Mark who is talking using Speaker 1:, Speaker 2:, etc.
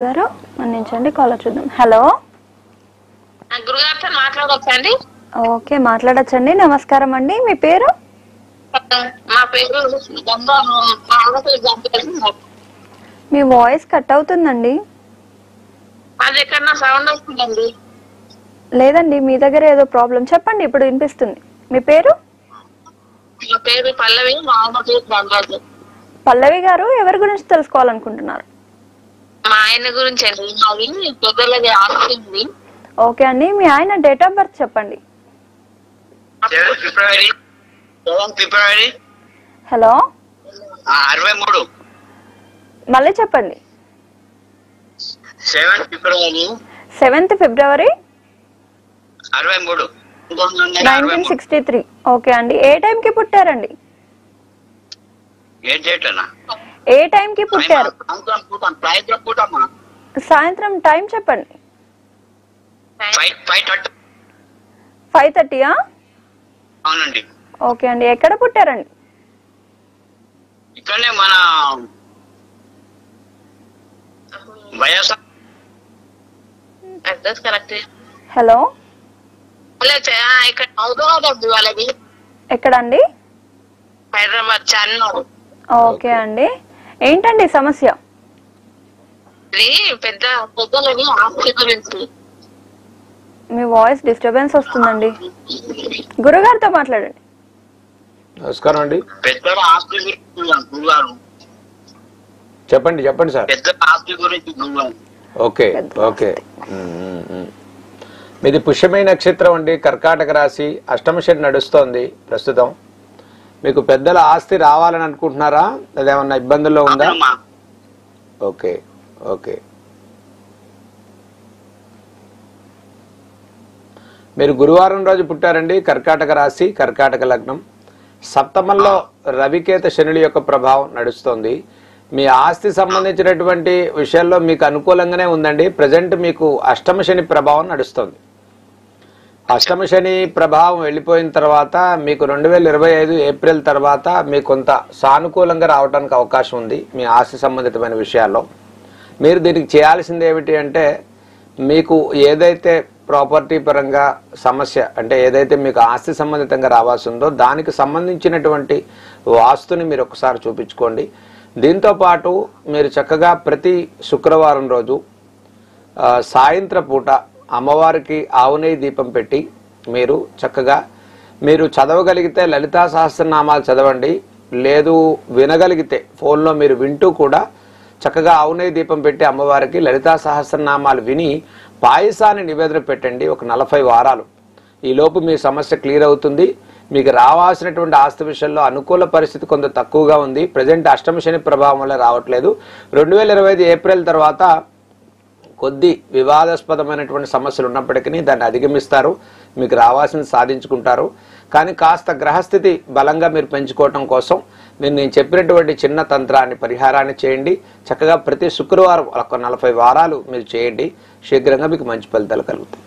Speaker 1: గారు మన్నించండి కాలర్ చూద్దాం. హలో
Speaker 2: గురుగారితో మాట్లాడవచ్చండి?
Speaker 1: ఓకే మాట్లాడచ్చండి. నమస్కారం అండి. మీ పేరు?
Speaker 2: మా పేరు
Speaker 1: మీ వాయిస్ కట్ అవుతుందండి.
Speaker 2: అది ఎక్కడన్నా సౌండ్ వస్తుందండి.
Speaker 1: లేదండి, మీ దగ్గర ఏదో ప్రాబ్లం. చెప్పండి, ఇప్పుడు వినిపిస్తుంది. మీ పేరు?
Speaker 2: మా పేరు పల్లవి. మా అమ్మ పేరు బంగారు.
Speaker 1: పల్లవి గారు, ఎవరి గురించి తెలుసుకోవాలనుకుంటున్నారు?
Speaker 2: మా ఆయన గురించి అండి. మాది పెద్దలది ఆస్తి.
Speaker 1: ఓకే అండి, మీ ఆయన డేట్ ఆఫ్ బర్త్ చెప్పండి.
Speaker 3: ఫిబ్రవరి.
Speaker 1: హలో
Speaker 3: 63.
Speaker 1: మళ్ళీ చెప్పండి. 7th ఫిబ్రవరి
Speaker 3: 63.
Speaker 1: 1963. ఓకే అండి, ఏ టైంకి పుట్టారండి?
Speaker 3: ఏం చేయట్లేనా?
Speaker 1: ఏ టైంకి పుట్టారు? సాయంత్రం టైం చెప్పండి. 5:30.
Speaker 3: అవునండి.
Speaker 1: ఓకే అండి, ఎక్కడ పుట్టారండి?
Speaker 3: ఇక్కడనే మన వైఎస్ఆర్.
Speaker 2: Address correct.
Speaker 1: హలో
Speaker 2: ఇక్కడ హైదరాబాద్ వాళ్ళది.
Speaker 1: ఎక్కడండి?
Speaker 2: హైదరాబాద్ చార్మినార్.
Speaker 1: ఓకే అండి, ఏంటండి సమస్య?
Speaker 2: ఇది పెద్దలది ఆస్తి గురించి.
Speaker 1: మీ వాయిస్ డిస్టర్బెన్స్ వస్తుందండి. గురుగారితో మాట్లాడండి.
Speaker 4: నమస్కారం అండి.
Speaker 3: పెద్దల ఆస్తి గురించి గురుగారు.
Speaker 4: చెప్పండి చెప్పండి సార్.
Speaker 3: పెద్దల ఆస్తి గురించి గురుగారు.
Speaker 4: Okay okay. మీది పుష్యమి నక్షత్రం అండి, కర్కాటక రాశి, అష్టమ శని నడుస్తోంది ప్రస్తుతం. మీకు పెద్దల ఆస్తి రావాలని అనుకుంటున్నారా? అదేమన్నా ఇబ్బందుల్లో ఉందా? Okay okay. మీరు గురువారం రోజు పుట్టారండి, కర్కాటక రాశి, కర్కాటక లగ్నం. సప్తమంలో రవికేత శనుల యొక్క ప్రభావం నడుస్తోంది. మీ ఆస్తి సంబంధించినటువంటి విషయాల్లో మీకు అనుకూలంగానే ఉందండి. ప్రజెంట్ మీకు అష్టమ శని ప్రభావం నడుస్తుంది. అష్టమ శని ప్రభావం వెళ్ళిపోయిన తర్వాత మీకు 2025 ఏప్రిల్ తర్వాత మీకు కొంత సానుకూలంగా రావడానికి అవకాశం ఉంది మీ ఆస్తి సంబంధితమైన విషయాల్లో. మీరు దీనికి చేయాల్సింది ఏమిటి అంటే, మీకు ఏదైతే ప్రాపర్టీ పరంగా సమస్య అంటే ఏదైతే మీకు ఆస్తి సంబంధితంగా రావాల్సి ఉందో దానికి సంబంధించినటువంటి వాస్తుని మీరు ఒకసారి చూపించుకోండి. దీంతో పాటు మీరు చక్కగా ప్రతి శుక్రవారం రోజు సాయంత్రం పూట అమ్మవారికి ఆవునేయి దీపం పెట్టి మీరు చక్కగా మీరు చదవగలిగితే లలితా సహస్రనామాలు చదవండి. లేదు వినగలిగితే ఫోన్లో మీరు వింటూ కూడా చక్కగా ఆవునేయి దీపం పెట్టి అమ్మవారికి లలితా సహస్రనామాలు విని పాయసాన్ని నివేదన పెట్టండి ఒక 40 వారాలు. ఈలోపు మీ సమస్య క్లియర్ అవుతుంది. మీకు రావాల్సినటువంటి ఆస్తి విషయంలో అనుకూల పరిస్థితి కొంత తక్కువగా ఉంది. ప్రజెంట్ అష్టమ శని ప్రభావం వల్ల రావట్లేదు. 2025 ఏప్రిల్ తర్వాత కొద్ది వివాదాస్పదమైనటువంటి సమస్యలు ఉన్నప్పటికీ దాన్ని అధిగమిస్తారు. మీకు రావాల్సింది సాధించుకుంటారు. కానీ కాస్త గ్రహస్థితి బలంగా మీరు పెంచుకోవటం కోసం నేను చెప్పినటువంటి చిన్న తంత్రాన్ని పరిహారాన్ని చేయండి. చక్కగా ప్రతి శుక్రవారం ఒక 40 వారాలు మీరు చేయండి. శీఘ్రంగా మీకు మంచి ఫలితాలు కలుగుతాయి.